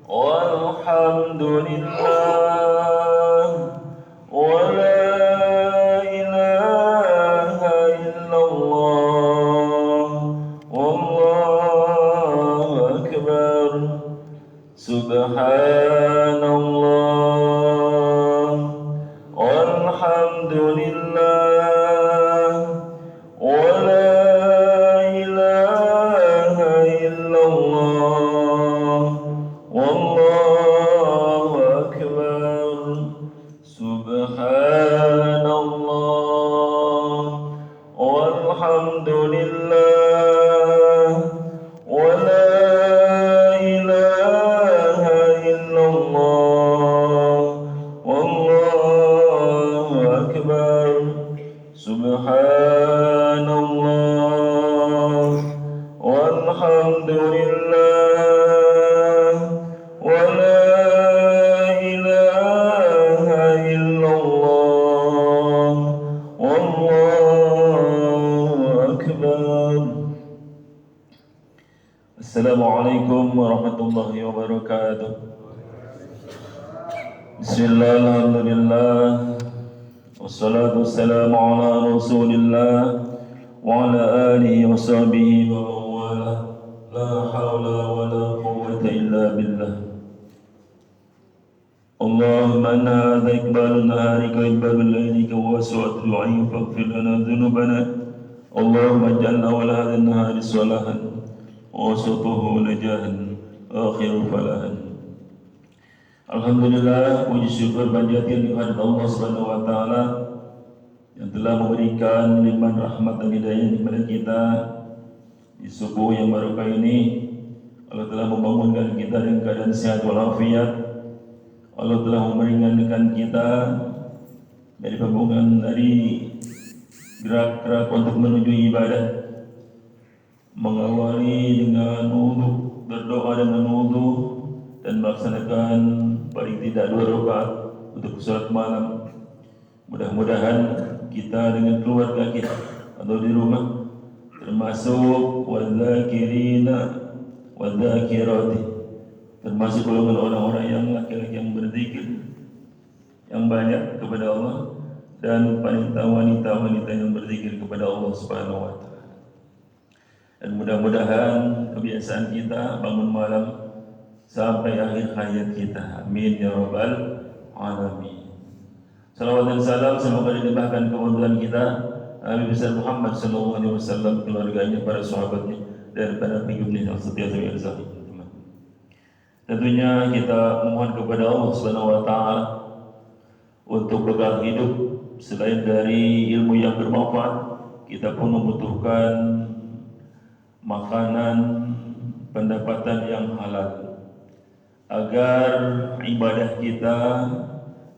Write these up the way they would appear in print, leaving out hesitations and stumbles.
والحمد لله ولا إله إلا الله والله أكبر سبحان الله والحمد لله ولا إله إلا الله والله أكبر سبحان الله والحمد لله ولا إله إلا الله والله أكبر سبحان الله والحمد لله ولا إله إلا الله والله أكبر. السلام عليكم ورحمة الله وبركاته. بسم الله الحمد لله والصلاة والسلام على رسول الله وعلى آله وصحبه ومن والاه لا حول ولا قوة إلا بالله. اللهم أنا هذا إقبال نهارك وإقبال ليلك ووسعة دعائك فاغفر لنا ذنوبنا. اللهم اجعلنا ولا هذا النهار صلاحا ووسطه نجاحا وآخر فلاحا. Alhamdulillah, puji syukur panjatkan kepada Allah Subhanahu wa taala yang telah memberikan limpahan rahmat dan hidayah kepada kita di subuh yang barokah ini. Allah telah membangunkan kita dengan keadaan sehat walafiat. Allah telah meringankan kita dari pembangunan dari gerak-gerak untuk menuju ibadah, mengawali dengan wudu, berdoa dengan wudu, dan melaksanakan paling tidak 2 rakaat untuk salat malam. Mudah-mudahan kita dengan keluarga kita atau di rumah termasuk wadzakirina wadzakirati, termasuk golongan orang-orang yang laki-laki yang berzikir yang banyak kepada Allah, dan wanita-wanita yang berzikir kepada Allah Subhanahu wa taala. Dan mudah-mudahan kebiasaan kita bangun malam sampai akhir hayat kita. Amin ya rabbal alamin. Salawat dan salam semoga dilimpahkan kemuliaan kita Nabi besar Muhammad sallallahu alaihi wasallam, keluarganya, para sahabatnya, dan para pengikutnya yang setia sampai akhir. Tentunya kita memohon kepada Allah Subhanahu wa taala untuk bekal hidup. Selain dari ilmu yang bermanfaat, kita pun membutuhkan makanan, pendapatan yang halal, agar ibadah kita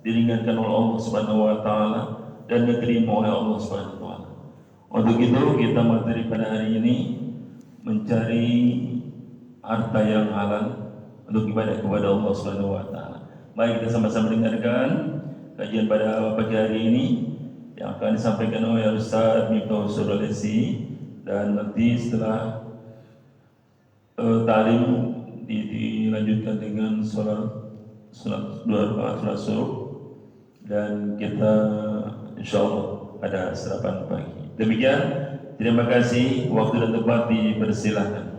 diringankan oleh Allah Subhanahu wa taala dan diterima oleh Allah Subhanahu wa taala. Untuk itu kita materi pada hari ini mencari harta yang halal untuk ibadah kepada Allah Subhanahu wa taala. Mari kita sama-sama dengarkan kajian pada pagi hari ini yang akan disampaikan oleh Ustaz Miftahul Suralesi, dan nanti setelah ta'lim dilanjutkan dengan salat 2 rakaat salat subuh, dan kita insyaallah ada sarapan pagi. Demikian, terima kasih. Waktu dan tempat dipersilahkan.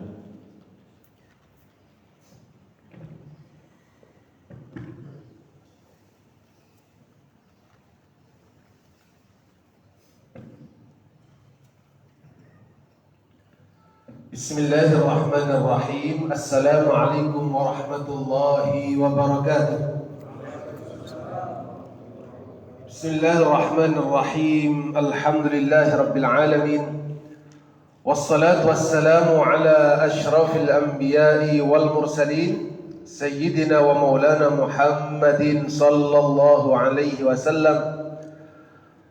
Bismillahirrahmanirrahim. Assalamualaikum warahmatullahi wabarakatuh. Bismillahirrahmanirrahim. Alhamdulillahi rabbil alamin. Wassalatu wassalamu ala ashrafil anbiya'i wal mursalin, sayyidina wa maulana Muhammadin sallallahu alaihi wasallam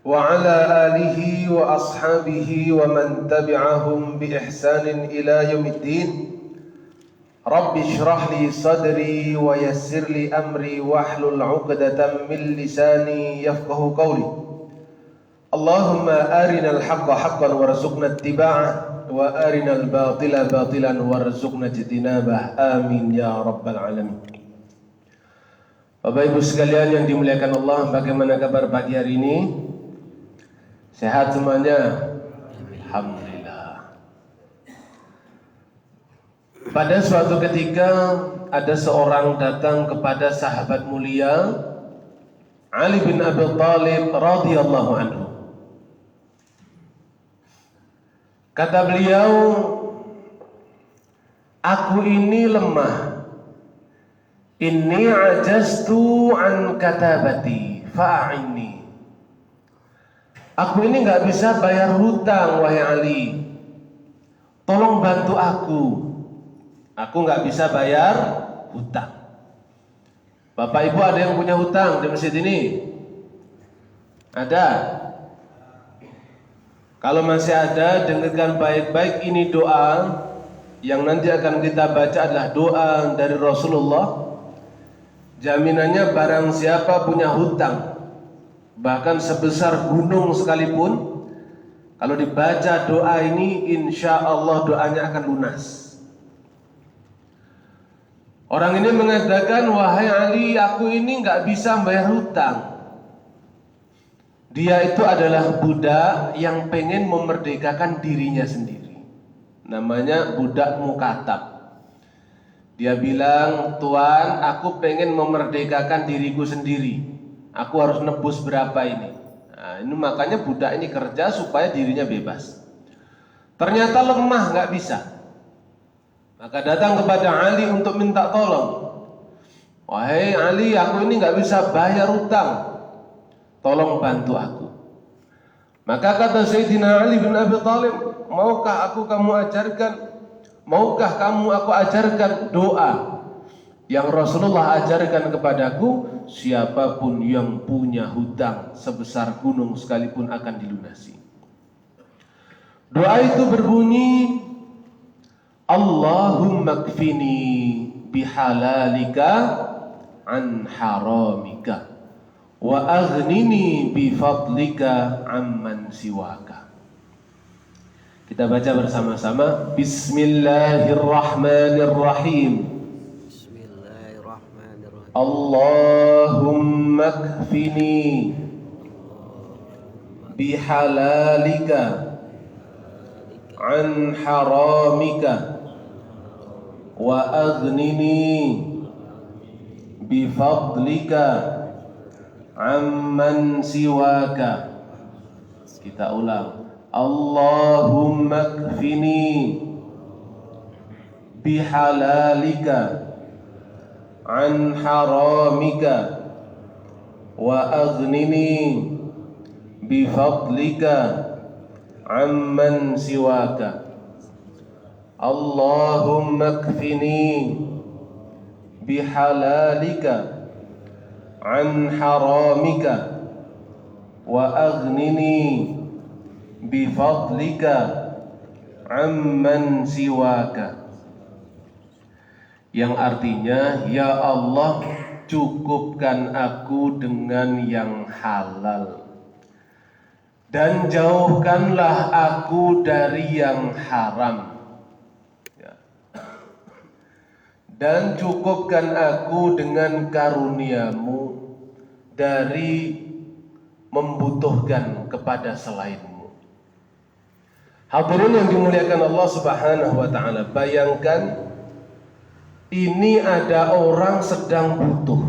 wa ala alihi wa ashabihi wa man tabi'ahum bi ihsanin ila yaumiddin. Rabbi shrah li sadri wa yassir li amri wahlul 'uqdatam min lisani yafqahu qawli. Allahumma arinal haqqa haqqan warzuqna ittiba'ah وأرنا الباطل باطلا وارزقنا اجتنابه آمين يا رب العالمين. Bapak Ibu sekalian yang dimuliakan Allah, bagaimana kabar pagi hari ini? Sehat semuanya? Alhamdulillah. Pada suatu ketika ada seorang datang kepada sahabat mulia Ali bin Abi Thalib radhiyallahu anhu. Kata beliau, aku ini lemah. Inni ajaztu an katabati fa'inni. Aku ini nggak bisa bayar hutang, wahai Ali. Tolong bantu aku. Aku nggak bisa bayar hutang. Bapak Ibu ada yang punya hutang di masjid ini? Ada? Kalau masih ada, dengarkan baik-baik, ini doa yang nanti akan kita baca adalah doa dari Rasulullah. Jaminannya barang siapa punya hutang, bahkan sebesar gunung sekalipun, kalau dibaca doa ini, insya Allah doanya akan lunas. Orang ini mengatakan, wahai Ali, aku ini nggak bisa bayar hutang. Dia itu adalah budak yang pengen memerdekakan dirinya sendiri. Namanya budak mukatab. Dia bilang, Tuan, aku pengen memerdekakan diriku sendiri. Aku harus nebus berapa ini. Nah, ini makanya budak ini kerja supaya dirinya bebas. Ternyata lemah, nggak bisa. Maka datang kepada Ali untuk minta tolong. Wahai Ali, aku ini nggak bisa bayar hutang. Tolong bantu aku. Maka kata Sayyidina Ali bin Abi Thalib, maukah aku ajarkan doa yang Rasulullah ajarkan kepadaku, siapapun yang punya hutang sebesar gunung sekalipun akan dilunasi. Doa itu berbunyi, Allahumma kfini bihalalika an haramika wa aghnini bifadlika amman siwaka. Kita baca bersama-sama. Bismillahirrahmanirrahim. Bismillahirrahmanirrahim. Allahumma kfini bihalalika an haramika wa aghnini bifadlika amman siwaka. Kita ulang. Allahumma kfini bihalalika an haramika wa aghnini bifadlika amman siwaka. Allahumma kfini bihalalika an haramika wa aghnini bifadlika amman siwaka. Yang artinya, ya Allah, cukupkan aku dengan yang halal dan jauhkanlah aku dari yang haram, dan cukupkan aku dengan karuniamu dari membutuhkan kepada selainmu. Hadirin yang dimuliakan Allah Subhanahu wa ta'ala, bayangkan ini ada orang sedang butuh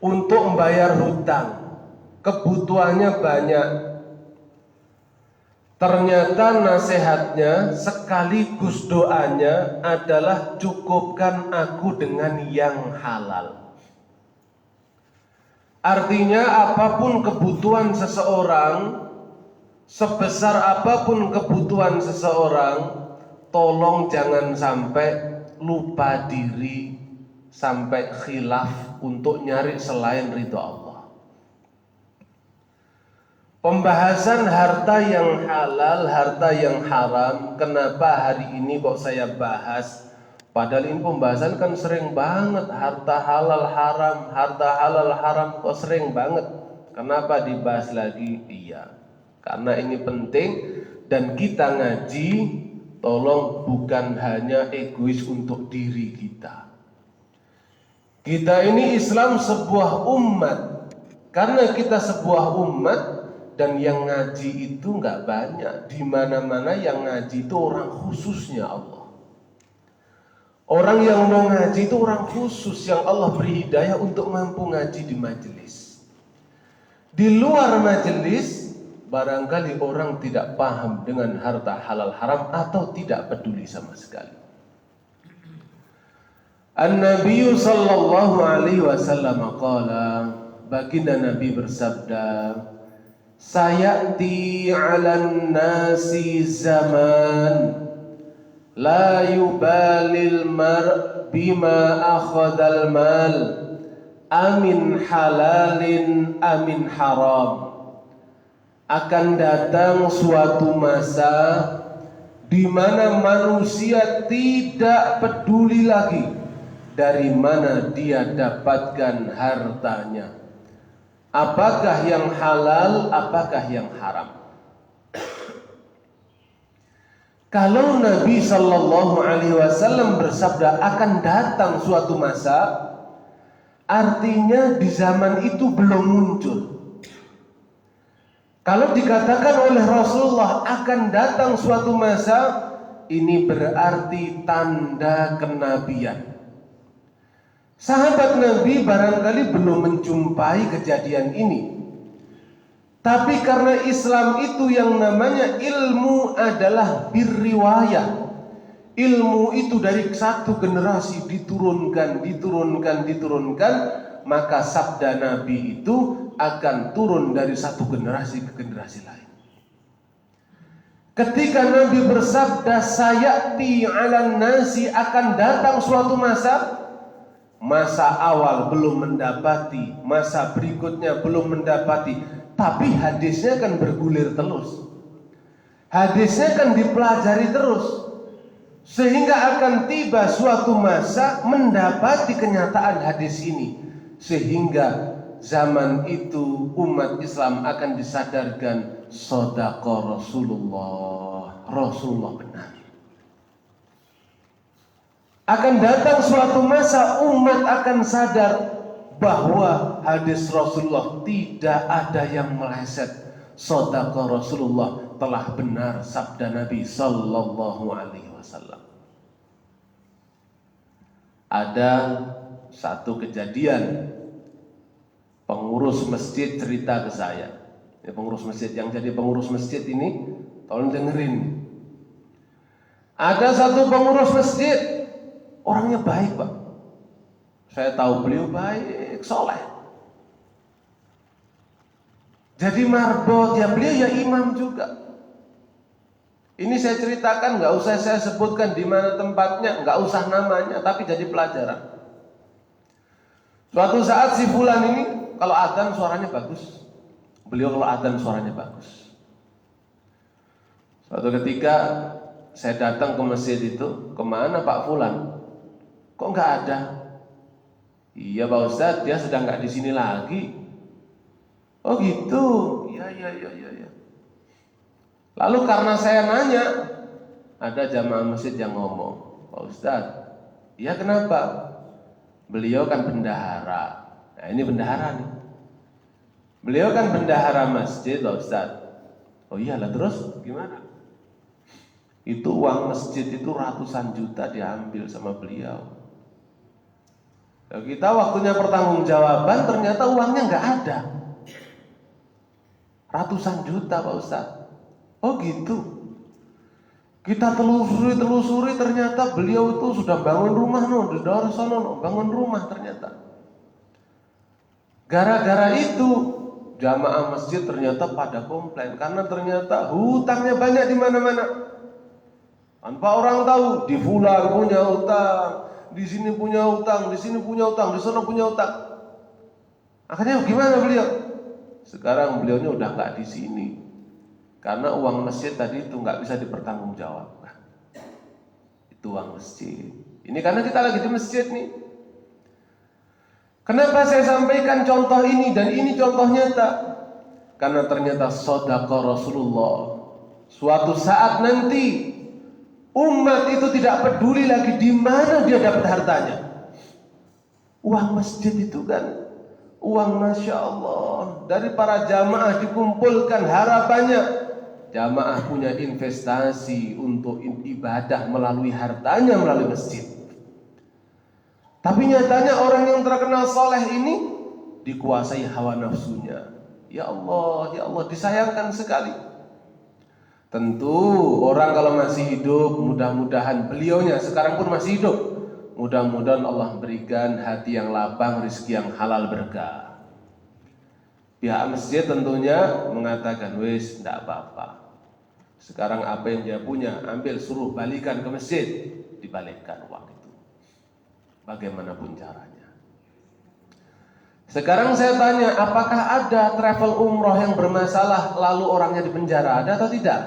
untuk membayar hutang, kebutuhannya banyak. Ternyata nasihatnya sekaligus doanya adalah cukupkan aku dengan yang halal. Artinya apapun kebutuhan seseorang, sebesar apapun kebutuhan seseorang, tolong jangan sampai lupa diri, sampai khilaf untuk nyari selain ridho Allah. Pembahasan harta yang halal, harta yang haram, kenapa hari ini kok saya bahas? Padahal ini pembahasan kan sering banget, harta halal haram kok sering banget. Kenapa dibahas lagi? Iya, karena ini penting dan kita ngaji, tolong bukan hanya egois untuk diri kita. Kita ini Islam sebuah umat. Karena kita sebuah umat dan yang ngaji itu nggak banyak. Di mana-mana yang ngaji itu orang khususnya Allah. Orang yang mau ngaji itu orang khusus yang Allah beri hidayah untuk mampu ngaji di majelis. Di luar majelis, barangkali orang tidak paham dengan harta halal haram atau tidak peduli sama sekali. An-Nabi sallallahu alaihi wasallam qala, baginda Nabi bersabda, sayati 'alan nasi zaman la yubalil mar bima akhadal mal amin halalin amin haram. Akan datang suatu masa di mana manusia tidak peduli lagi dari mana dia dapatkan hartanya, apakah yang halal, apakah yang haram. Kalau Nabi Sallallahu Alaihi Wasallam bersabda akan datang suatu masa, artinya di zaman itu belum muncul. Kalau dikatakan oleh Rasulullah akan datang suatu masa, ini berarti tanda kenabian. Sahabat Nabi barangkali belum menjumpai kejadian ini. Tapi karena Islam itu yang namanya ilmu adalah birriwayah. Ilmu itu dari satu generasi diturunkan, maka sabda Nabi itu akan turun dari satu generasi ke generasi lain. Ketika Nabi bersabda sayati 'alan nasi, akan datang suatu masa, masa awal belum mendapati, masa berikutnya belum mendapati, tapi hadisnya akan bergulir terus. Hadisnya akan dipelajari terus, sehingga akan tiba suatu masa mendapati kenyataan hadis ini, sehingga zaman itu umat Islam akan disadarkan shadaqa Rasulullah, Rasulullah benar. Akan datang suatu masa umat akan sadar bahwa hadis Rasulullah tidak ada yang meleset. Shadaqa Rasulullah, telah benar sabda Nabi Sallallahu Alaihi Wasallam. Ada satu kejadian, pengurus masjid cerita ke saya. Pengurus masjid, yang jadi pengurus masjid ini, tolong dengerin. Ada satu pengurus masjid, orangnya baik, Pak. Saya tahu beliau baik, soleh. Jadi marbot, ya beliau ya imam juga. Ini saya ceritakan, nggak usah saya sebutkan di mana tempatnya, nggak usah namanya, tapi jadi pelajaran. Suatu saat si fulan ini, kalau adzan suaranya bagus. Beliau kalau adzan suaranya bagus. Suatu ketika saya datang ke masjid itu, kemana Pak Fulan? Kok nggak ada? Iya Pak Ustadz, dia sedang nggak di sini lagi. Oh gitu. Iya. Lalu karena saya nanya, ada jamaah masjid yang ngomong, Pak Ustadz, iya kenapa? Beliau kan bendahara. Nah ini bendahara nih. Beliau kan bendahara masjid Pak Ustadz. Oh iyalah, terus gimana? Itu uang masjid itu ratusan juta diambil sama beliau. Kita waktunya pertanggungjawaban, ternyata uangnya nggak ada. Ratusan juta Pak Ustadz. Oh gitu. Kita telusuri, ternyata beliau itu sudah bangun rumah di daerah sono, bangun rumah ternyata. Gara-gara itu jamaah masjid ternyata pada komplain karena ternyata hutangnya banyak di mana-mana. Tanpa orang tahu, di fulan punya utang, di sini punya utang, di sini punya utang, di sana punya utang. Akhirnya gimana beliau? Sekarang beliaunya udah nggak di sini, karena uang masjid tadi itu nggak bisa dipertanggungjawabkan. Itu uang masjid. Ini karena kita lagi di masjid nih. Kenapa saya sampaikan contoh ini dan ini contoh nyata? Karena ternyata shadaqa Rasulullah Suatu saat nanti umat itu tidak peduli lagi di mana dia dapat hartanya. Uang masjid itu kan uang Masya Allah, dari para jamaah dikumpulkan, harapannya jamaah punya investasi untuk ibadah melalui hartanya, melalui masjid. Tapi nyatanya orang yang terkenal soleh ini dikuasai hawa nafsunya. Ya Allah, ya Allah, disayangkan sekali. Tentu orang kalau masih hidup, mudah-mudahan beliaunya sekarang pun masih hidup, mudah-mudahan Allah berikan hati yang lapang, rezeki yang halal berkah. Pihak masjid tentunya mengatakan, wis, tidak apa-apa. Sekarang apa yang dia punya, ambil, suruh balikan ke masjid, dibalikkan uang itu. Bagaimanapun caranya. Sekarang saya tanya, apakah ada travel umroh yang bermasalah lalu orangnya dipenjara? Ada atau tidak?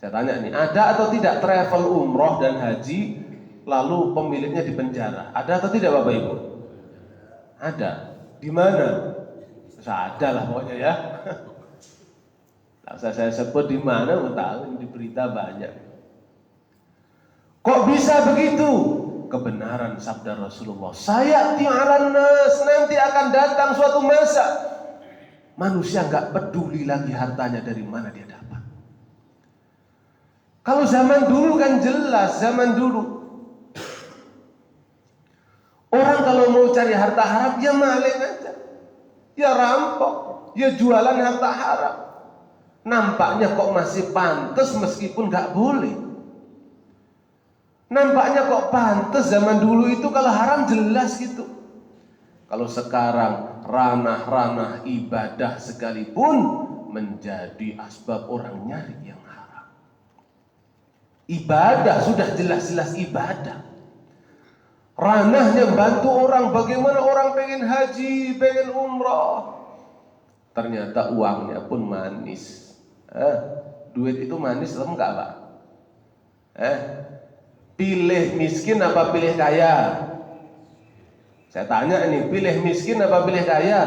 Saya tanya nih, ada atau tidak travel umroh dan haji lalu pemiliknya dipenjara? Ada atau tidak Bapak Ibu? Ada. Di mana? Ada lah pokoknya ya. Tak usah saya sebut di mana, tahu di berita banyak. Kok bisa begitu? Kebenaran sabda Rasulullah. Sayati 'alan nas, nanti akan datang suatu masa manusia nggak peduli lagi hartanya dari mana dia dapat. Kalau zaman dulu kan jelas, zaman dulu orang kalau mau cari harta haram ya maling aja, ya rampok, ya jualan harta haram. Nampaknya kok masih pantas meskipun nggak boleh. Nampaknya kok pantas zaman dulu itu kalau haram jelas gitu. Kalau sekarang ranah-ranah ibadah sekalipun menjadi asbab orang nyari yang haram. Ibadah sudah jelas-jelas ibadah. Ranahnya bantu orang, bagaimana orang pengen haji, pengen umrah. Ternyata uangnya pun manis. Duit itu manis atau enggak Pak? Pilih miskin apa pilih kaya? Saya tanya ini, pilih miskin apa pilih kaya?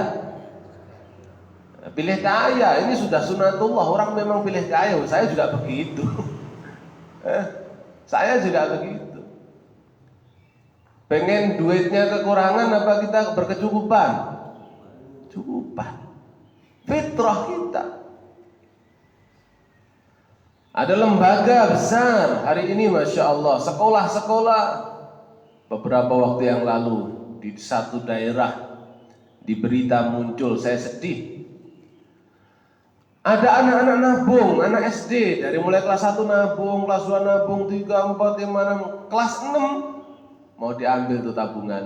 Pilih kaya, ini sudah sunatullah, orang memang pilih kaya. Saya juga begitu. Saya juga begitu. Pengen duitnya kekurangan apa kita berkecukupan? Cukupan. Fitrah kita. Ada lembaga besar hari ini Masya Allah, sekolah-sekolah. Beberapa waktu yang lalu di satu daerah di berita muncul, saya sedih. Ada anak-anak nabung, anak SD dari mulai kelas 1 nabung, kelas 2 nabung, 3, 4, 5, 6, kelas 6 mau diambil tuh tabungan.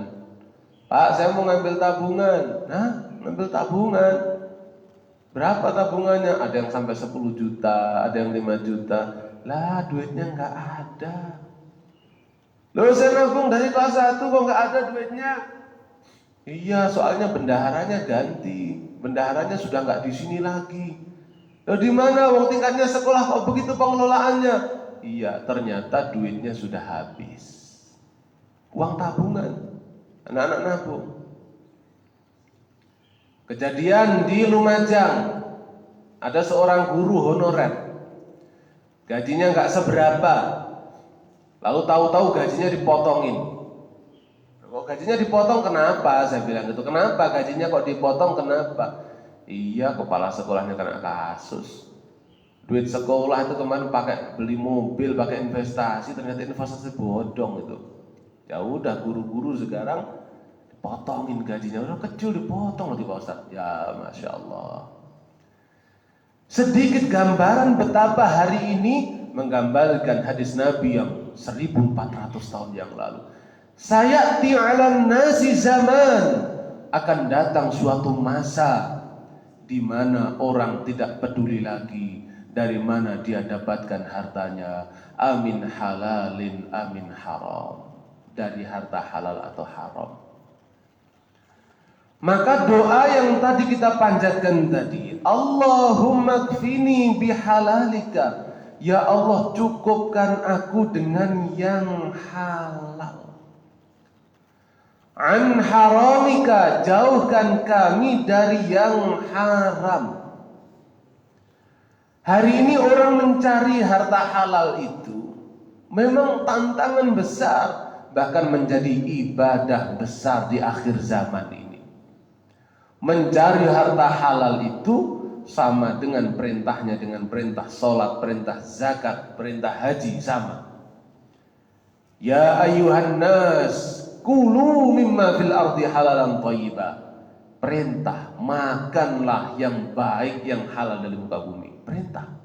Pak, saya mau ngambil tabungan. Nah, ngambil tabungan. Berapa tabungannya? Ada yang sampai 10 juta, ada yang 5 juta. Lah, duitnya nggak ada. Loh, saya nabung dari kelas 1 kok nggak ada duitnya? Iya, soalnya bendaharanya ganti. Bendaharanya sudah nggak di sini lagi. Loh, di mana? Wong tingkatnya sekolah kok begitu pengelolaannya? Iya, ternyata duitnya sudah habis. Uang tabungan, anak-anak nabung. Kejadian di Lumajang, ada seorang guru honorer, gajinya nggak seberapa, lalu tahu-tahu gajinya dipotongin. Kok gajinya dipotong kenapa? Saya bilang gitu. Kenapa gajinya kok dipotong? Kenapa? Iya, kepala sekolahnya kena kasus. Duit sekolah itu kemarin pakai beli mobil, pakai investasi, ternyata investasi bodong itu. Ya udah, guru-guru sekarang potongin gajinya, orang kecil dipotong lagi Pak Ustaz. Ya Masya Allah. Sedikit gambaran betapa hari ini menggambarkan hadis Nabi yang 1400 tahun yang lalu. Sayati 'alan nasi zaman, akan datang suatu masa di mana orang tidak peduli lagi dari mana dia dapatkan hartanya, amin halalin amin haram, dari harta halal atau haram. Maka doa yang tadi kita panjatkan tadi, Allahumma kfini bihalalika, ya Allah cukupkan aku dengan yang halal. An haramika, jauhkan kami dari yang haram. Hari ini orang mencari harta halal itu memang tantangan besar, bahkan menjadi ibadah besar di akhir zaman ini. Mencari harta halal itu sama dengan perintahnya dengan perintah sholat, perintah zakat, perintah haji, sama. Ya ayuhan nas, kulu mimma fil ardi halalan thayyiba. Perintah, makanlah yang baik, yang halal dari muka bumi. Perintah.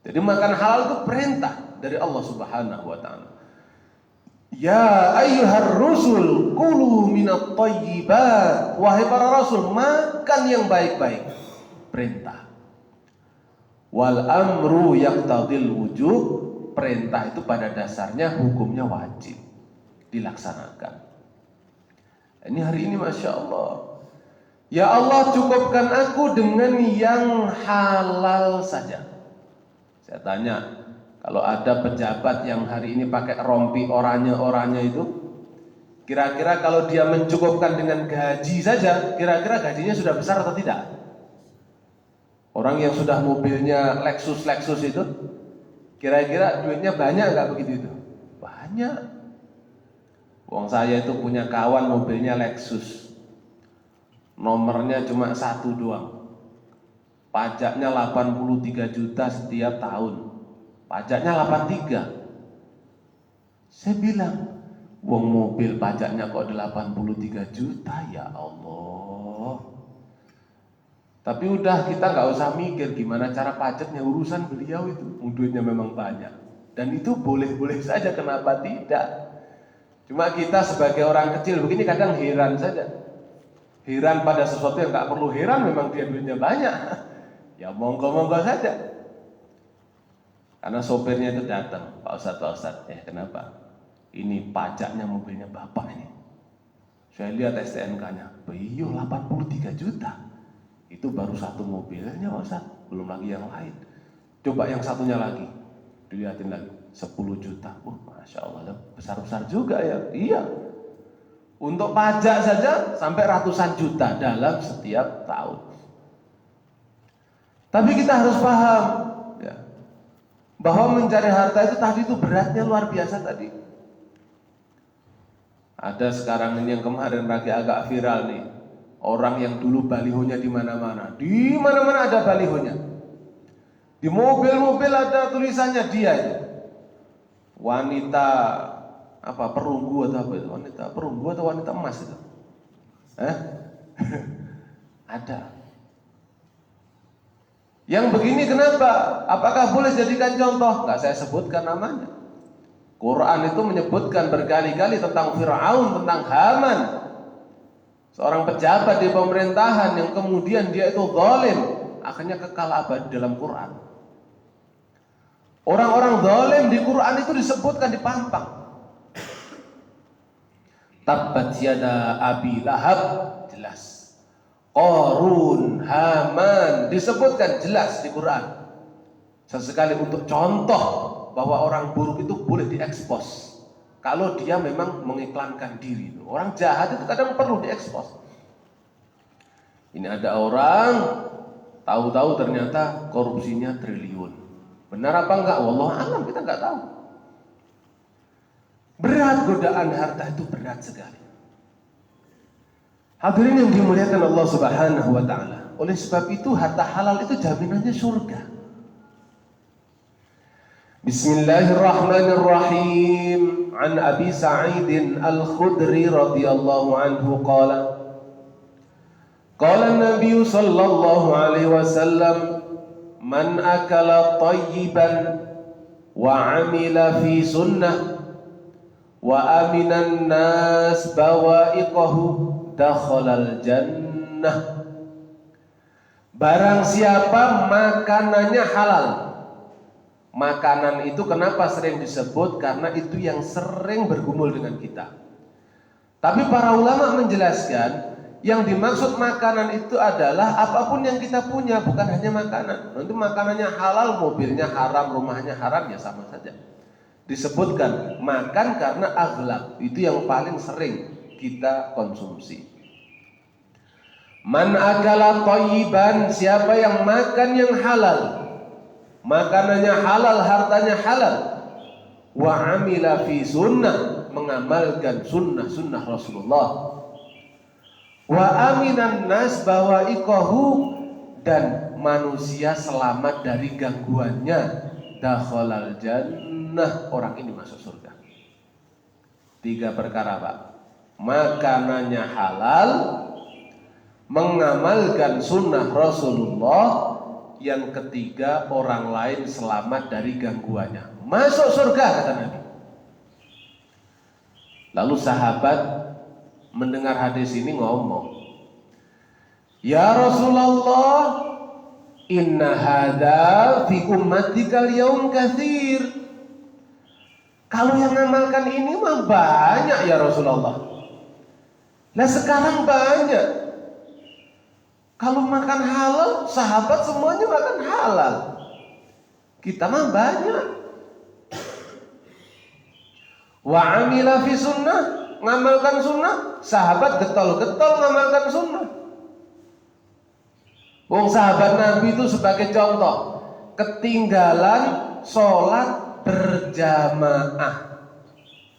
Jadi makan halal itu perintah dari Allah Subhanahu wa taala. Ya ayyuhar rusul kulu minat thayyibat. Wahai para rasul, makan yang baik-baik. Perintah. Wal amru yaqtadil wujub. Perintah itu pada dasarnya hukumnya wajib dilaksanakan. Ini hari ini Masya Allah, ya Allah cukupkan aku dengan yang halal saja. Saya tanya, kalau ada pejabat yang hari ini pakai rompi oranye itu, kira-kira kalau dia mencukupkan dengan gaji saja, kira-kira gajinya sudah besar atau tidak? Orang yang sudah mobilnya Lexus itu, kira-kira duitnya banyak nggak begitu itu? Banyak. Wong saya itu punya kawan mobilnya Lexus, nomornya cuma 1 doang, pajaknya 83 juta setiap tahun, pajaknya 83. Saya bilang, wong mobil pajaknya kok 83 juta, ya Allah. Tapi udah, kita nggak usah mikir gimana cara pajaknya, urusan beliau itu, duitnya memang banyak. Dan itu boleh-boleh saja, kenapa tidak? Cuma kita sebagai orang kecil begini kadang heran saja. Heran pada sesuatu yang nggak perlu heran, memang dia duitnya banyak. Ya monggo-monggo saja. Karena sopirnya itu datang, Pak Ustadz, kenapa? Ini pajaknya mobilnya Bapak ini. Saya lihat STNK-nya, iya 83 juta. Itu baru satu mobilnya Pak Ustadz, belum lagi yang lain. Coba yang satunya lagi, dilihatin lagi, 10 juta. Masya Allah, besar-besar juga ya. Iya. Untuk pajak saja sampai ratusan juta dalam setiap tahun. Tapi kita harus paham ya, bahwa mencari harta itu tadi itu beratnya luar biasa tadi. Ada sekarang ini yang kemarin lagi agak viral nih, orang yang dulu balihonya di mana-mana ada balihonya. Di mobil-mobil ada tulisannya dia itu. Wanita perunggu atau apa itu? Wanita perunggu atau wanita emas itu? Ada. Yang begini kenapa? Apakah boleh jadikan contoh? Nggak saya sebutkan namanya. Quran itu menyebutkan berkali-kali tentang Fir'aun, tentang Haman, seorang pejabat di pemerintahan yang kemudian dia itu zalim, akhirnya kekal abadi dalam Quran. Orang-orang zalim di Quran itu disebutkan, dipampang. Tabbat yada Abi Lahab, jelas. Qarun, Haman, disebutkan jelas di Quran. Sesekali untuk contoh bahwa orang buruk itu boleh diekspos kalau dia memang mengiklankan diri. Orang jahat itu kadang perlu diekspos. Ini ada orang tahu-tahu ternyata korupsinya triliun. Benar apa enggak? Wallahu a'lam, kita enggak tahu. Berat godaan harta itu, berat sekali. Hadirin yang dimuliakan Allah Subhanahu wa taala. Oleh sebab itu harta halal itu jaminannya surga. Bismillahirrahmanirrahim. An Abi Sa'id Al-Khudri radhiyallahu anhu qala An-Nabi sallallahu alaihi wasallam man akala tayyiban wa amila fi sunnah wa aminan nas bawa'iqahu dakhalal jannah. Barang siapa makanannya halal. Makanan itu kenapa sering disebut? Karena itu yang sering bergumul dengan kita. Tapi para ulama menjelaskan, yang dimaksud makanan itu adalah apapun yang kita punya, bukan hanya makanan. Nanti makanannya halal, mobilnya haram, rumahnya haram, ya sama saja. Disebutkan makan karena aghlab, itu yang paling sering kita konsumsi. Man akala thayyiban, siapa yang makan yang halal, makanannya halal, hartanya halal, wa amila fi sunnah, mengamalkan sunnah Rasulullah, wa aminan nas bawaikahu, dan manusia selamat dari gangguannya, dakhalal jannah, orang ini masuk surga. 3 perkara, Pak. Makanannya halal, mengamalkan sunnah Rasulullah, yang ketiga orang lain selamat dari gangguannya, masuk surga, kata Nabi. Lalu sahabat mendengar hadis ini ngomong, ya Rasulullah, inna hadza fi ummatikal yaum katsir. Kalau yang ngamalkan ini mah banyak ya Rasulullah. Nah sekarang banyak. Kalau makan halal, sahabat semuanya makan halal. Kita mah banyak. Wa amila fi sunnah, ngamalkan sunnah, sahabat getol-getol ngamalkan sunnah. Wong sahabat Nabi itu sebagai contoh, ketinggalan sholat berjamaah.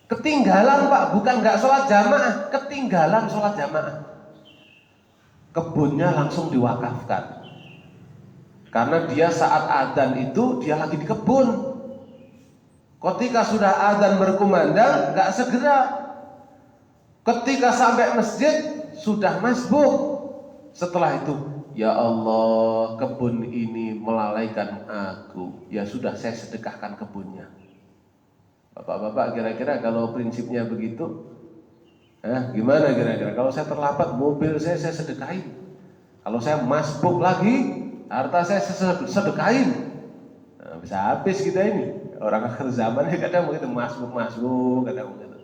Ketinggalan, Pak, bukan nggak sholat jamaah, ketinggalan sholat jamaah. Kebunnya langsung diwakafkan, karena dia saat adzan itu dia lagi di kebun. Ketika sudah adzan berkumandang, nggak segera. Ketika sampai masjid sudah masbuk. Setelah itu, ya Allah, kebun ini melalaikan aku. Ya sudah, saya sedekahkan kebunnya. Bapak-bapak, kira-kira kalau prinsipnya begitu, gimana kira-kira? Kalau saya terlambat, mobil saya sedekahin. Kalau saya masbuk lagi, harta saya sedekahin. Nah, bisa habis kita ini. Orang akhir zaman kadang begitu, masbuk, kadang begitu.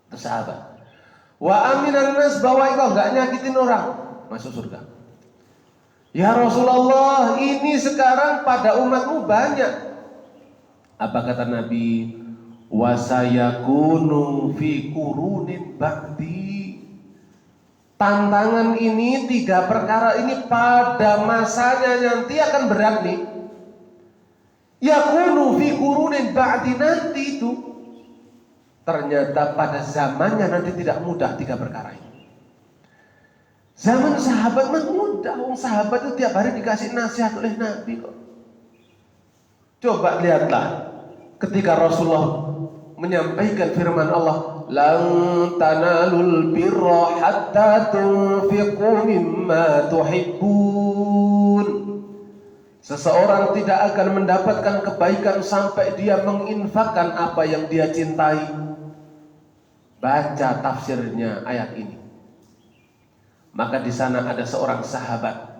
Itu sahabat. Wa aminan nas bawaika, enggak nyakitin orang, masuk surga. Ya Rasulullah, ini sekarang pada umatmu banyak. Apa kata Nabi? Wasayakunu fi qurunin ba'di. Tantangan ini, 3 perkara ini pada masanya nanti akan berat nih. Yakunu fi qurunin ba'di, nanti itu ternyata pada zamannya nanti tidak mudah 3 perkara ini. Zaman sahabat mah mudah, sahabat itu tiap hari dikasih nasihat oleh Nabi kok. Coba lihatlah ketika Rasulullah menyampaikan firman Allah, lan tanalul birra hatta tunfiqu mimma tuhibbun. Seseorang tidak akan mendapatkan kebaikan sampai dia menginfakkan apa yang dia cintai. Baca tafsirnya ayat ini. Maka di sana ada seorang sahabat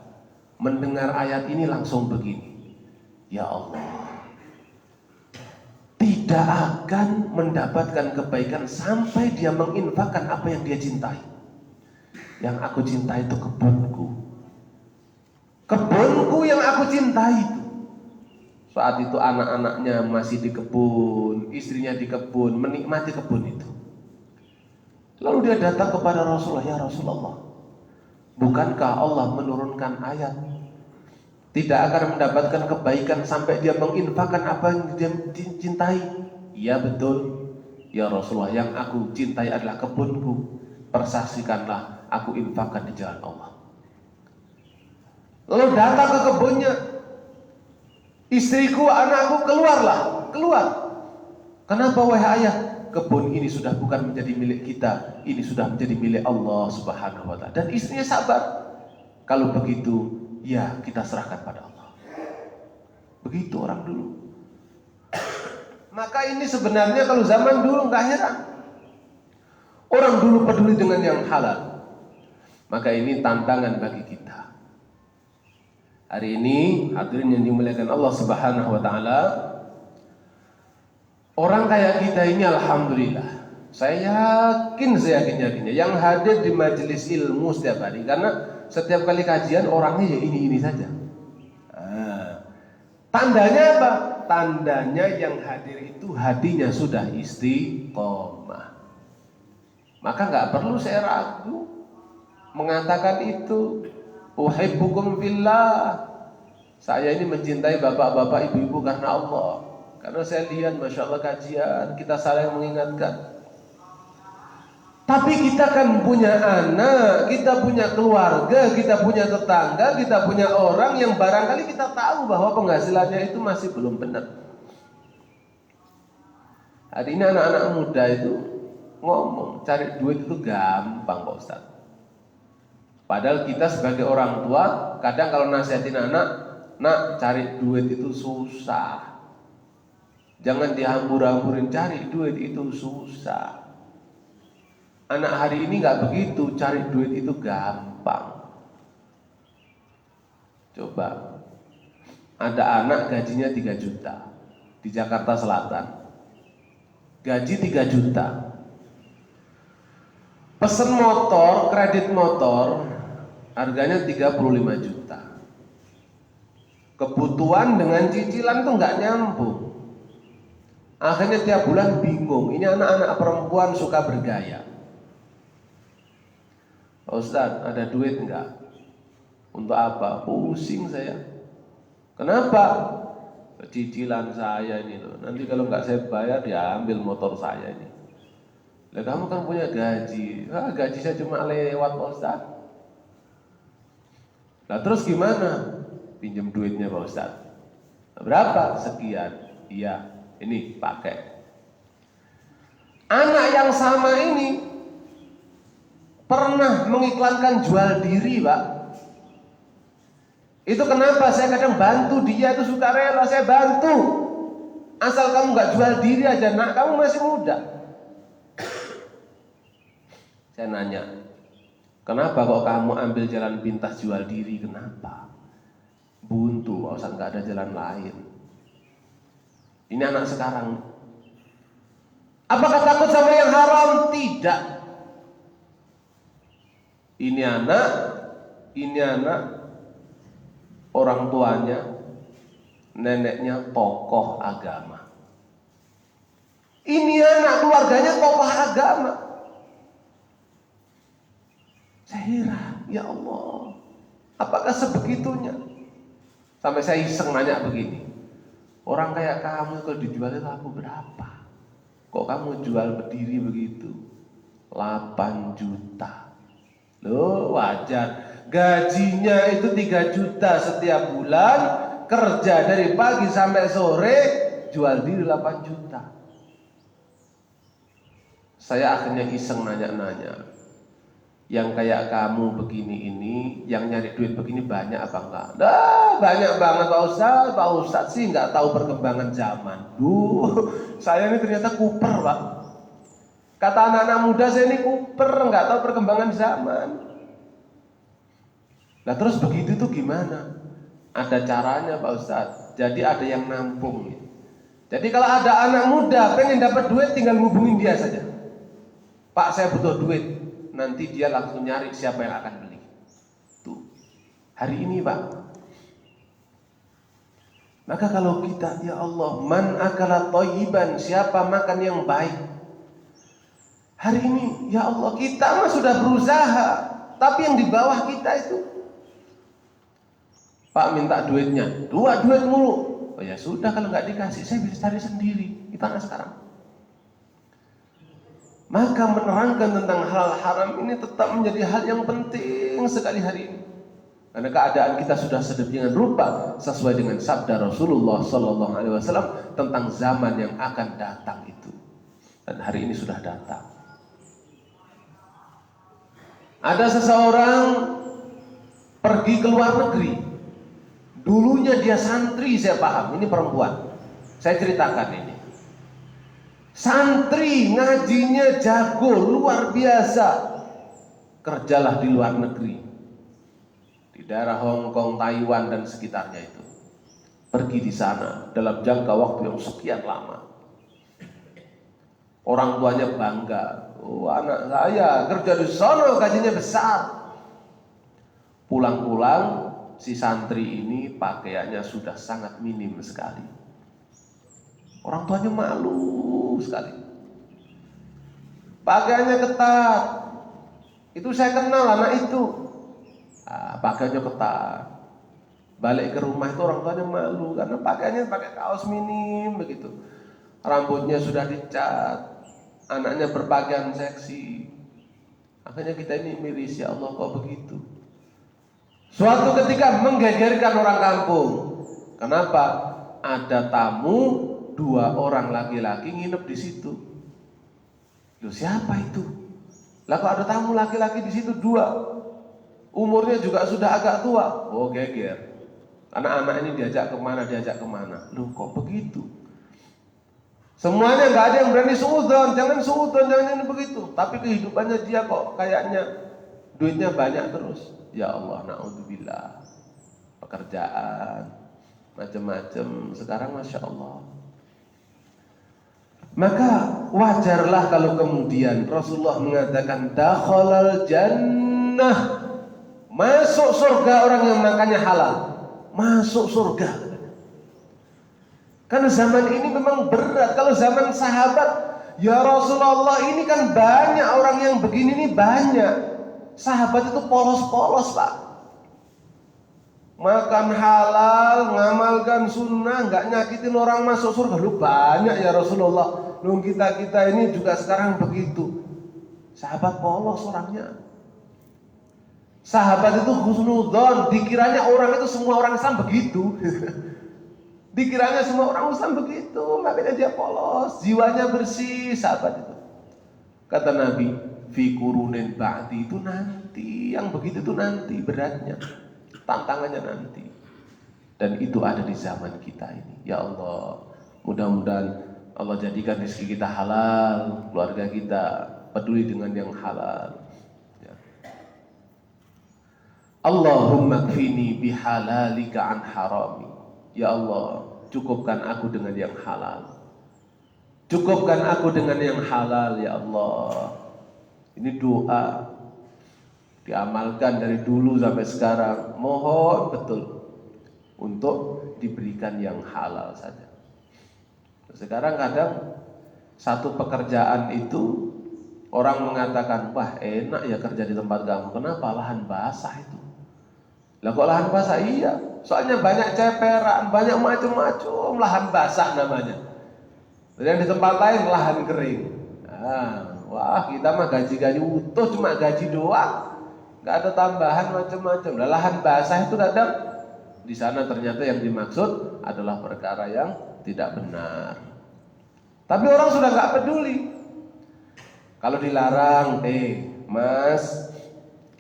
mendengar ayat ini langsung begini, ya Allah, tidak akan mendapatkan kebaikan sampai dia menginfakkan apa yang dia cintai. Yang aku cintai itu kebunku. Kebunku yang aku cintai itu. Saat itu anak-anaknya masih di kebun, istrinya di kebun, menikmati kebun itu. Lalu dia datang kepada Rasulullah, ya Rasulullah, bukankah Allah menurunkan ayat tidak akan mendapatkan kebaikan sampai dia menginfakkan apa yang dia cintai? Iya betul, ya Rasulullah, yang aku cintai adalah kebunku. Persaksikanlah aku infakkan di jalan Allah. Lalu datang ke kebunnya, istriku, anakku, keluar. Kenapa wahai ayah? Kebun ini sudah bukan menjadi milik kita, ini sudah menjadi milik Allah Subhanahu wa ta'ala. Dan istrinya sabar. Kalau begitu, ya kita serahkan pada Allah. Begitu orang dulu. Maka ini sebenarnya kalau zaman dulu nggak heran. Orang dulu peduli dengan yang halal. Maka ini tantangan bagi kita. Hari ini hadirin yang dimuliakan Allah Subhanahu wa ta'ala, orang kayak kita ini alhamdulillah, saya yakinnya yang hadir di majelis ilmu setiap hari, karena setiap kali kajian orangnya ya ini saja. Tandanya apa? Tandanya yang hadir itu hatinya sudah istiqomah. Maka nggak perlu saya ragu. mengatakan itu, uhibbukum fillah. Saya ini mencintai bapak-bapak, ibu-ibu karena Allah. Karena saya lihat, Masya Allah kajian, kita saling mengingatkan. Tapi kita kan punya anak, kita punya keluarga, kita punya tetangga, kita punya orang yang barangkali kita tahu bahwa penghasilannya itu masih belum benar. Hari ini anak-anak muda itu ngomong, cari duit itu gampang Pak Ustaz. Padahal kita sebagai orang tua, kadang kalau nasihatin anak, nak cari duit itu susah. Jangan dihambur-hamburin, cari duit itu susah. Anak hari ini nggak begitu, cari duit itu gampang. Coba, ada anak gajinya 3 juta di Jakarta Selatan. Gaji 3 juta. Pesen motor, kredit motor, harganya 35 juta. Kebutuhan dengan cicilan tuh nggak nyambung. Akhirnya tiap bulan bingung, ini anak-anak perempuan suka bergaya. Ustaz, ada duit enggak? Untuk apa? Pusing saya. Kenapa? Cicilan saya ini loh. Nanti kalau enggak saya bayar, diambil motor saya ini. Lah kamu kan punya gaji. Gaji saya cuma lewat Pak Ustaz. Nah terus gimana? Pinjam duitnya Pak Ustaz. Berapa? Sekian. Iya, ini pakai. Anak yang sama ini pernah mengiklankan jual diri, Pak. Itu kenapa saya kadang bantu dia itu sukarela, saya bantu. Asal kamu nggak jual diri aja, nak, kamu masih muda. Saya nanya, kenapa kok kamu ambil jalan pintas jual diri? Kenapa? Buntu, Pak Ustaz, nggak ada jalan lain. Ini anak sekarang. Apakah takut sama yang haram? Tidak. Ini anak orang tuanya, neneknya tokoh agama. Ini anak keluarganya tokoh agama. Saya heran, ya Allah, apakah sebegitunya? Sampai saya iseng nanya begini, orang kayak kamu kalau dijual itu laku berapa? Kok kamu jual berdiri begitu? 8 juta. Loh wajar, gajinya itu 3 juta setiap bulan, kerja dari pagi sampai sore, jual diri 8 juta. Saya akhirnya iseng nanya-nanya, yang kayak kamu begini ini, yang nyari duit begini banyak apa enggak? Nah, banyak banget Pak Ustaz sih nggak tahu perkembangan zaman. Saya ini ternyata kuper Pak. Kata anak-anak muda saya ini kuper, nggak tahu perkembangan zaman. Nah terus begitu tuh gimana? Ada caranya Pak Ustadz. Jadi ada yang nampung. Jadi kalau ada anak muda pengen dapat duit, tinggal hubungin dia saja. Pak, saya butuh duit. Nanti dia langsung nyari siapa yang akan beli. Tuh, hari ini Pak. Maka kalau kita, ya Allah, man akala thayyiban, siapa makan yang baik. Hari ini, ya Allah, kita mah sudah berusaha, tapi yang di bawah kita itu, Pak minta duitnya, duit mulu. Oh ya sudah, kalau nggak dikasih, saya bisa cari sendiri. Kita nggak sekarang. Maka menerangkan tentang hal haram ini tetap menjadi hal yang penting sekali hari ini. Karena keadaan kita sudah sedemikian rupa sesuai dengan sabda Rasulullah Sallallahu Alaihi Wasallam tentang zaman yang akan datang itu. Dan hari ini sudah datang. Ada seseorang pergi ke luar negeri. Dulunya dia santri, saya paham. Ini perempuan. Saya ceritakan ini. Santri, ngajinya jago, luar biasa. Kerjalah di luar negeri. Di daerah Hong Kong, Taiwan, dan sekitarnya itu. Pergi di sana dalam jangka waktu yang sekian lama. Orang tuanya bangga. Oh, anak saya kerja di sana, gajinya besar. Pulang-pulang, si santri ini pakaiannya sudah sangat minim sekali. Orang tuanya malu sekali. Pakaiannya ketat. Itu saya kenal anak itu. Pakaiannya ketat. Balik ke rumah itu orang tuanya malu karena pakaiannya pakai kaos minim begitu. Rambutnya sudah dicat. Anaknya berpakaian seksi. Akhirnya kita ini miris, ya Allah kok begitu. Suatu ketika menggegerkan orang kampung. Kenapa? Ada tamu 2 orang laki-laki nginep di situ. Loh, siapa itu? Lah kok ada tamu laki-laki di situ 2? Umurnya juga sudah agak tua. Oh, geger. Karena anak ini diajak kemana. Loh, kok begitu? Semuanya nggak ada yang berani suudzon, jangan begitu. Tapi kehidupannya dia kok kayaknya duitnya banyak terus. Ya Allah, naudzubillah. Pekerjaan macam-macam sekarang, masya Allah. Maka wajarlah kalau kemudian Rasulullah mengatakan dakhalal jannah, masuk surga orang yang makannya halal, masuk surga. Karena zaman ini memang berat. Kalau zaman sahabat, ya Rasulullah, ini kan banyak orang yang begini nih, banyak. Sahabat itu polos-polos, Pak. Makan halal, ngamalkan sunnah, nggak nyakitin orang, masuk surga. Lu banyak ya Rasulullah. Lu kita ini juga sekarang begitu. Sahabat polos orangnya. Sahabat itu husnudzon, dikiranya orang itu semua orang Islam begitu. Dikiranya semua orang Islam begitu, makanya dia polos, jiwanya bersih, sahabat itu. Kata Nabi, fi qurunin ba'di, itu nanti, yang begitu itu nanti beratnya, tantangannya nanti. Dan itu ada di zaman kita ini. Ya Allah, mudah-mudahan Allah jadikan rezeki kita halal, keluarga kita peduli dengan yang halal. Ya. Allahumma kfini bihalalika an harami. Ya Allah, cukupkan aku dengan yang halal. Cukupkan aku dengan yang halal, ya Allah. Ini doa diamalkan dari dulu sampai sekarang. Mohon betul untuk diberikan yang halal saja. Sekarang kadang satu pekerjaan itu orang mengatakan, wah enak ya kerja di tempat kamu. Kenapa? Lahan basah itu. Lah kok lahan basah? Iya, soalnya banyak ceperan, banyak macam-macam lahan basah namanya. Dan di tempat lain lahan kering. Wah kita mah gaji utuh, cuma gaji doang, nggak ada tambahan macam-macam. Lah lahan basah itu kadang di sana ternyata yang dimaksud adalah perkara yang tidak benar. Tapi orang sudah nggak peduli. Kalau dilarang, Mas,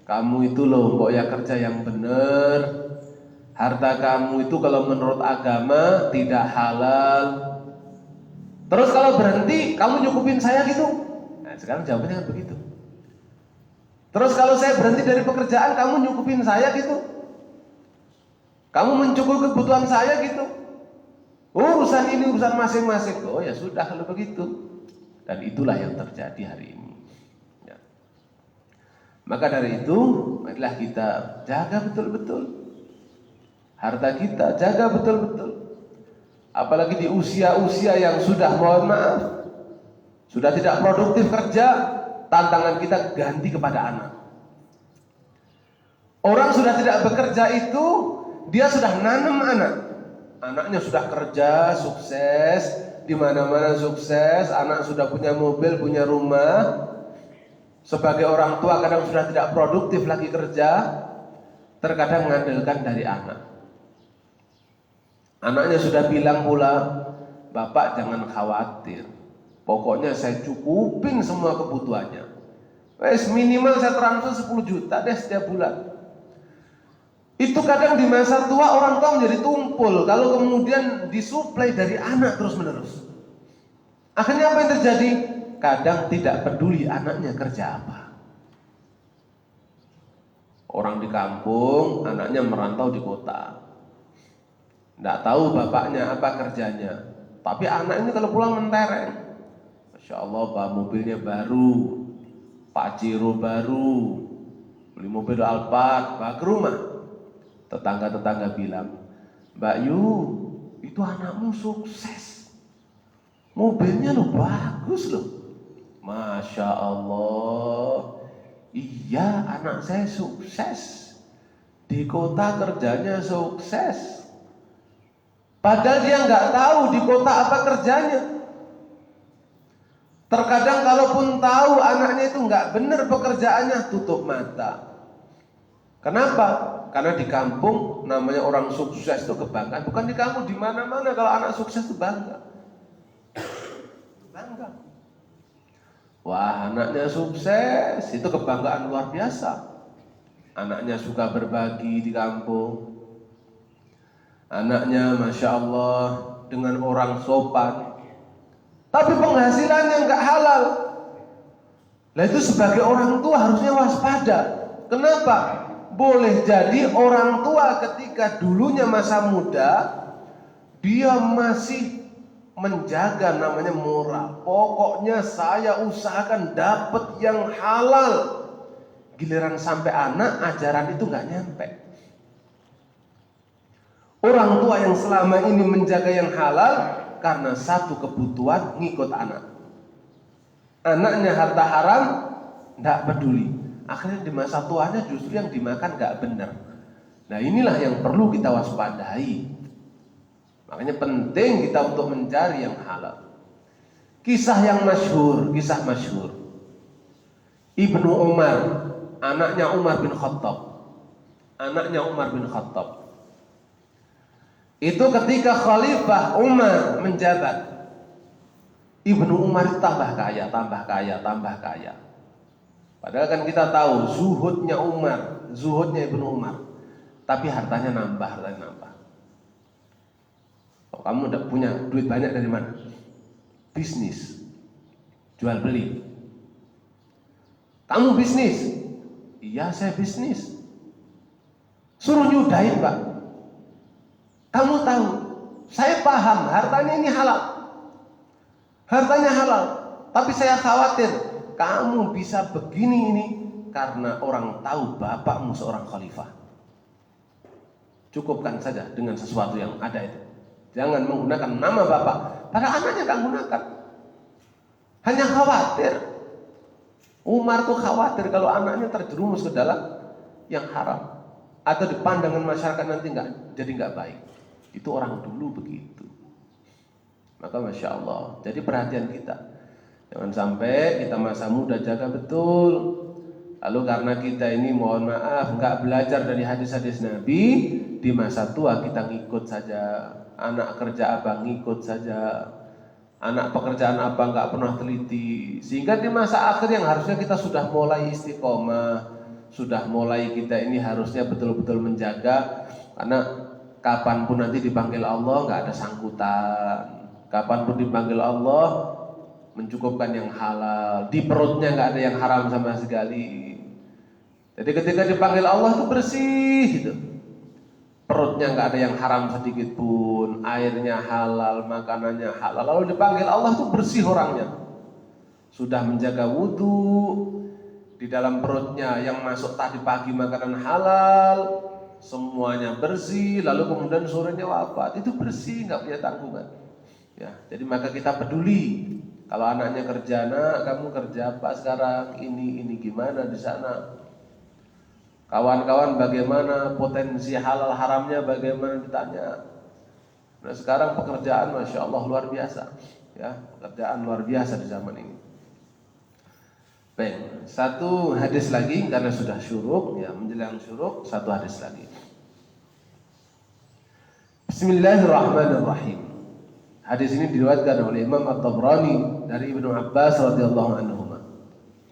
kamu itu loh, kok ya kerja yang benar. Harta kamu itu kalau menurut agama tidak halal. Terus kalau berhenti, kamu nyukupin saya gitu. Nah, sekarang jawabannya kan begitu. Terus kalau saya berhenti dari pekerjaan, kamu nyukupin saya gitu. Kamu mencukupi kebutuhan saya gitu. Urusan ini urusan masing-masing. Oh ya sudah kalau begitu. Dan itulah yang terjadi hari ini. Maka dari itu, marilah kita jaga betul-betul harta kita, jaga betul-betul. Apalagi di usia-usia yang sudah, mohon maaf, sudah tidak produktif kerja, tantangan kita ganti kepada anak. Orang sudah tidak bekerja itu, dia sudah nanam anak. Anaknya sudah kerja, sukses, di mana-mana sukses, anak sudah punya mobil, punya rumah. Sebagai orang tua kadang sudah tidak produktif lagi kerja, terkadang mengandalkan dari anak. Anaknya sudah bilang pula, Bapak jangan khawatir, pokoknya saya cukupin semua kebutuhannya. Minimal saya transfer 10 juta deh setiap bulan. Itu kadang di masa tua orang tua menjadi tumpul kalau kemudian disuplai dari anak terus menerus. Akhirnya apa yang terjadi? Kadang tidak peduli anaknya kerja apa. Orang di kampung, anaknya merantau di kota. Tidak tahu bapaknya apa kerjanya. Tapi anak ini kalau pulang mentereng. Masya Allah, mobilnya baru, Pajero baru, beli mobil Alphard, bawa ke rumah. Tetangga-tetangga bilang, Mbak Yu, itu anakmu sukses. Mobilnya lo bagus loh. Masya Allah, Iya, anak saya sukses. Di kota kerjanya sukses. Padahal dia nggak tahu di kota apa kerjanya. Terkadang kalaupun tahu anaknya itu nggak benar pekerjaannya, tutup mata. Kenapa? Karena di kampung namanya orang sukses itu kebanggaan. Bukan di kampung, di mana-mana kalau anak sukses itu bangga. Bangga. Wah, anaknya sukses, itu kebanggaan luar biasa. Anaknya suka berbagi di kampung. Anaknya Masya Allah dengan orang sopan. Tapi penghasilannya nggak halal. Nah itu sebagai orang tua harusnya waspada. Kenapa? Boleh jadi orang tua ketika dulunya masa muda, dia masih menjaga namanya moral. Pokoknya saya usahakan dapat yang halal. Giliran sampai anak, ajaran itu nggak nyampe. Orang tua yang selama ini menjaga yang halal karena satu kebutuhan ngikut anak. Anaknya harta haram nggak peduli. Akhirnya di masa tuanya justru yang dimakan nggak benar. Nah inilah yang perlu kita waspadai. Makanya penting kita untuk mencari yang halal. Kisah yang masyhur, kisah masyhur. Ibnu Umar, anaknya Umar bin Khattab. Anaknya Umar bin Khattab. Itu ketika Khalifah Umar menjabat, Ibnu Umar tambah kaya, tambah kaya, tambah kaya. Padahal kan kita tahu zuhudnya Umar, zuhudnya Ibnu Umar. Tapi hartanya nambah, hartanya nambah. Oh, kamu udah punya duit banyak dari mana? Bisnis, jual beli. Kamu bisnis? Iya saya bisnis. Suruh nyudahin Pak. Kamu tahu, saya paham hartanya ini halal. Hartanya halal. Tapi saya khawatir kamu bisa begini ini karena orang tahu bapakmu seorang khalifah. Cukupkan saja dengan sesuatu yang ada itu. Jangan menggunakan nama bapak. Padahal anaknya gak gunakan. Hanya khawatir. Umar tuh khawatir kalau anaknya terjerumus ke dalam yang haram. Atau dipandang masyarakat nanti jadi nggak baik. Itu orang dulu begitu. Maka Masya Allah. Jadi perhatian kita. Jangan sampai kita masa muda jaga betul. Lalu karena kita ini mohon maaf nggak belajar dari hadis-hadis Nabi, di masa tua kita ngikut saja. Anak kerja apa ngikut saja. Anak pekerjaan apa nggak pernah teliti. Sehingga di masa akhir yang harusnya kita sudah mulai istiqomah, sudah mulai kita ini harusnya betul-betul menjaga. Karena kapanpun nanti dipanggil Allah nggak ada sangkutan. Kapanpun dipanggil Allah mencukupkan yang halal. Di perutnya nggak ada yang haram sama sekali. Jadi ketika dipanggil Allah itu bersih gitu. Perutnya nggak ada yang haram sedikit pun, airnya halal, makanannya halal. Lalu dipanggil Allah itu bersih orangnya. Sudah menjaga wudhu, di dalam perutnya yang masuk tadi pagi makanan halal, semuanya bersih. Lalu kemudian sorenya wafat, itu bersih, nggak punya tanggungan. Ya, jadi maka kita peduli. Kalau anaknya kerja, nak, kamu kerja apa sekarang? Ini gimana di sana? Kawan-kawan bagaimana potensi halal haramnya bagaimana ditanya. Nah sekarang pekerjaan Masya Allah luar biasa. Ya, pekerjaan luar biasa di zaman ini. Baik, satu hadis lagi karena sudah syuruk, ya menjelang syuruk, satu hadis lagi. Bismillahirrahmanirrahim. Hadis ini diriwayatkan oleh Imam At-Tabrani dari Ibnu Abbas radhiyallahu anhu.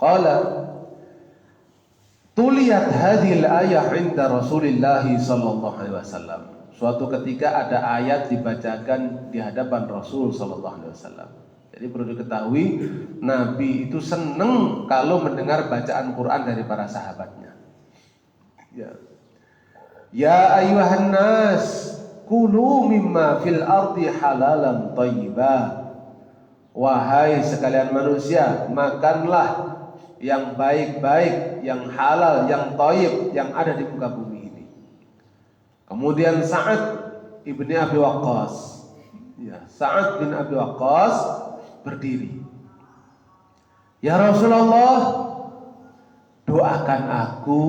Qala tuliyat hadhil ayah 'inda Rasulillah sallallahu alaihi wasallam. Suatu ketika ada ayat dibacakan di hadapan Rasul sallallahu alaihi wasallam. Jadi perlu diketahui Nabi itu senang kalau mendengar bacaan Quran dari para sahabatnya. Ya ayyuhan nas kulu mimma fil ardi halalan thayyibah. Wahai sekalian manusia, makanlah yang baik-baik, yang halal, yang thayyib yang ada di muka bumi ini. Kemudian Sa'ad ibni Abi Waqqas, ya, Sa'ad bin Abi Waqqas berdiri. Ya Rasulullah, doa doakan aku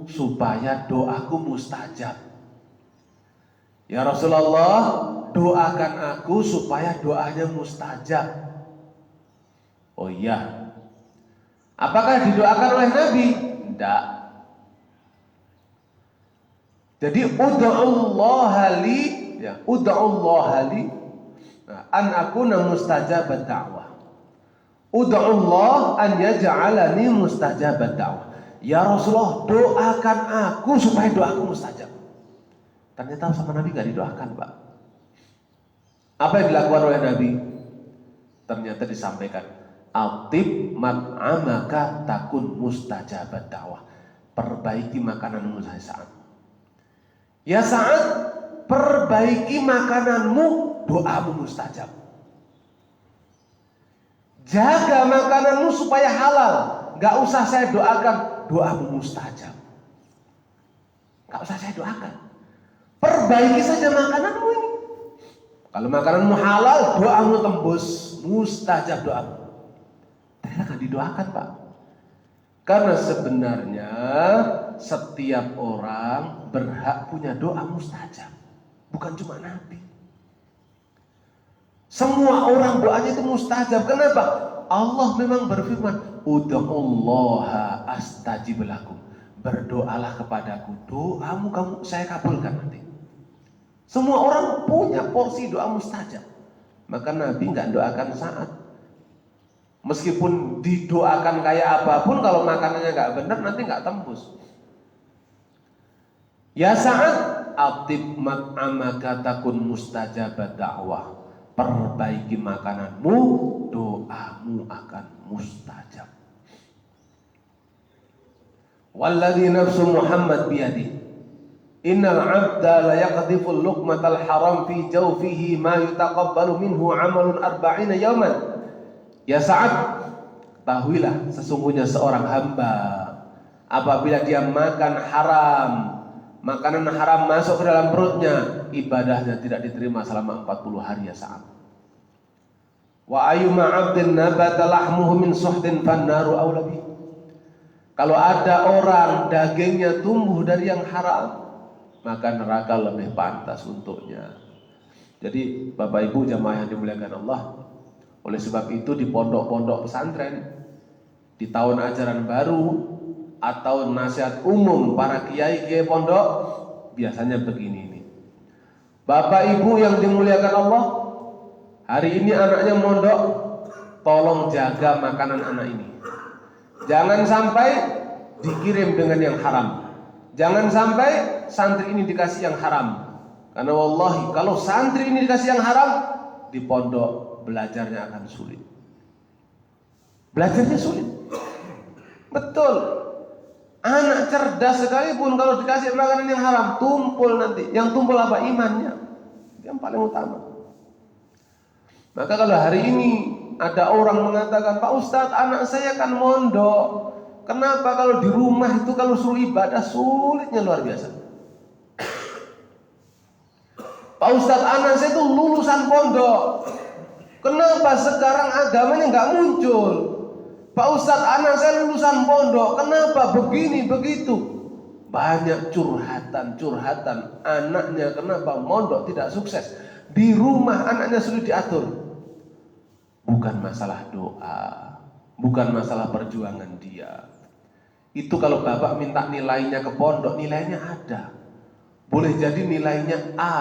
supaya doaku mustajab. Ya Rasulullah, doakan aku supaya doanya mustajab. Oh iya. Apakah didoakan oleh Nabi? Tidak. Jadi ud'ullaha li, ya, ud'ullaha li an akuna mustajabat da'wah. Ud'ullah an yaj'alani mustajabat da'wah. Ya Rasulullah, doakan aku supaya doaku mustajab. Ternyata sama Nabi gak didoakan, Pak. Apa yang dilakukan oleh Nabi? Ternyata disampaikan, atib mat'amaka takun mustajabat da'wah. Perbaiki makananmu saya Sa'ad. Ya Sa'ad, perbaiki makananmu, doamu mustajab. Jaga makananmu supaya halal. Gak usah saya doakan, doamu mustajab. Gak usah saya doakan. Perbaiki saja makananmu ini. Kalau makananmu halal, doamu tembus, mustajab doamu. Ternyata gak didoakan, Pak. Karena sebenarnya setiap orang berhak punya doa mustajab. Bukan cuma Nabi. Semua orang doanya itu mustajab. Kenapa? Allah memang berfirman, ud'ullaha astajib lakum. Berdoalah kepadaku, doamu saya kabulkan nanti. Semua orang punya porsi doa mustajab. Maka Nabi nggak doakan Sa'ad. Meskipun didoakan kayak apapun, kalau makanannya nggak benar nanti nggak tembus. Ya Sa'ad, atib mat'amaka takun mustajabat da'wah. Perbaiki makananmu, doamu akan mustajab. Walladzi nafsu Muhammad biyadihi, innal 'abda la yaqdhifu luqmatal haram fi jawfihi ma yutaqabbalu minhu 'amalun 40 yawman. Ya Sa'ad, ketahuilah sesungguhnya seorang hamba apabila dia makan haram, makanan haram masuk ke dalam perutnya, ibadahnya tidak diterima selama 40 hari ya Sa'ad. Wa ayyuma 'abdin nabata lahmuhu min suhdin fannaru aula bih. Kalau ada orang dagingnya tumbuh dari yang haram, maka neraka lebih pantas untuknya. Jadi Bapak Ibu jamaah yang dimuliakan Allah, oleh sebab itu di pondok-pondok pesantren, di tahun ajaran baru atau nasihat umum para kiai-kiai pondok, biasanya begini ini. Bapak Ibu yang dimuliakan Allah, hari ini anaknya mondok, tolong jaga makanan anak ini. Jangan sampai dikirim dengan yang haram. Jangan sampai santri ini dikasih yang haram. Karena wallahi kalau santri ini dikasih yang haram, di pondok belajarnya akan sulit. Belajarnya sulit. Betul. Anak cerdas sekalipun kalau dikasih makanan yang haram, tumpul nanti. Yang tumpul apa? Imannya. Yang paling utama. Maka kalau hari ini ada orang mengatakan, Pak Ustadz, anak saya kan mondok. Kenapa kalau di rumah itu kalau suruh ibadah sulitnya luar biasa? Pak Ustadz, anak saya itu lulusan pondok. Kenapa sekarang agamanya nggak muncul? Pak Ustadz, anak saya lulusan pondok. Kenapa begini begitu? Banyak curhatan anaknya. Kenapa mondok tidak sukses? Di rumah anaknya sulit diatur. Bukan masalah doa, bukan masalah perjuangan dia. Itu kalau bapak minta nilainya ke pondok, nilainya ada. Boleh jadi nilainya A,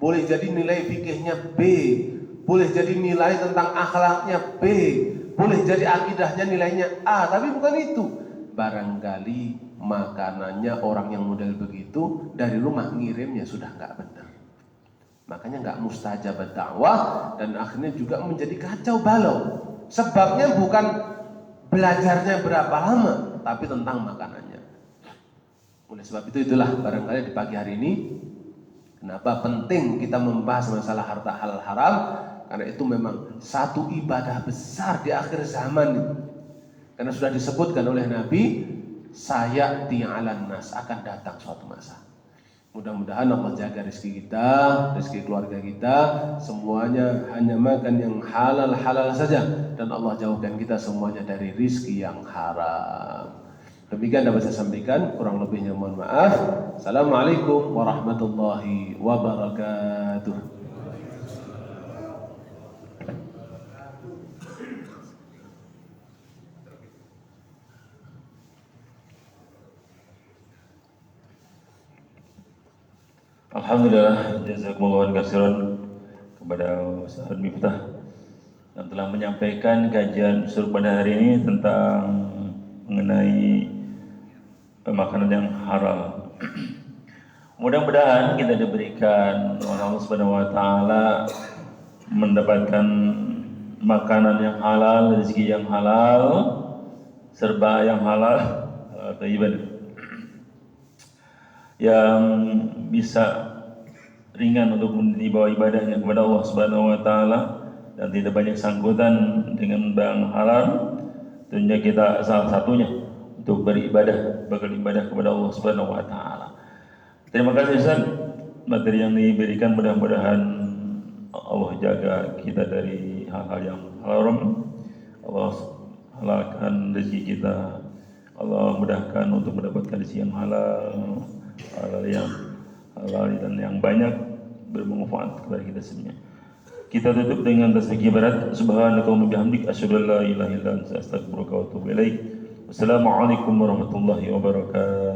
boleh jadi nilai fikihnya B, boleh jadi nilai tentang akhlaknya B, boleh jadi akidahnya nilainya A, tapi bukan itu. Barangkali makanannya orang yang model begitu dari rumah ngirimnya sudah nggak benar. Makanya nggak mustajab dakwah dan akhirnya juga menjadi kacau balau. Sebabnya bukan belajarnya berapa lama, tapi tentang makanannya. Oleh sebab itulah barangkali di pagi hari ini kenapa penting kita membahas masalah harta halal haram, karena itu memang satu ibadah besar di akhir zaman. Karena sudah disebutkan oleh Nabi, sayati 'alan nas, akan datang suatu masa. Mudah-mudahan Allah jaga rezeki kita, rezeki keluarga kita, semuanya hanya makan yang halal-halal saja, dan Allah jauhkan kita semuanya dari rezeki yang haram. Demikian dapat saya sampaikan, kurang lebihnya mohon maaf. Assalamualaikum warahmatullahi wabarakatuh. Alhamdulillah, jazakumullah khairan kepada Ustaz Miftah yang telah menyampaikan kajian suruh pada hari ini tentang mengenai makanan yang halal. Mudah-mudahan kita diberikan oleh Allah Subhanahu wa taala mendapatkan makanan yang halal, rezeki yang halal, serba yang halal, thayyiban, yang bisa ringan untuk dibawa ibadahnya kepada Allah Subhanahu wa taala dan tidak banyak sangkutan dengan barang halal. Tentunya kita salah satunya untuk beribadah, beribadah kepada Allah Subhanahu wa taala. Terima kasih Ustaz, materi yang diberikan mudah-mudahan Allah jaga kita dari hal-hal yang haram. Allah halalkan rezeki kita. Allah mudahkan untuk mendapatkan rezeki yang halal, halal yang halal dan yang banyak bermanfaat kepada kita semuanya. Kita tutup dengan tasbih ibarat subhanaka wa bihamdik asyhadu an la ilaha illa anta astaghfiruka wa atubu ilaik. Wassalamualaikum warahmatullahi wabarakatuh.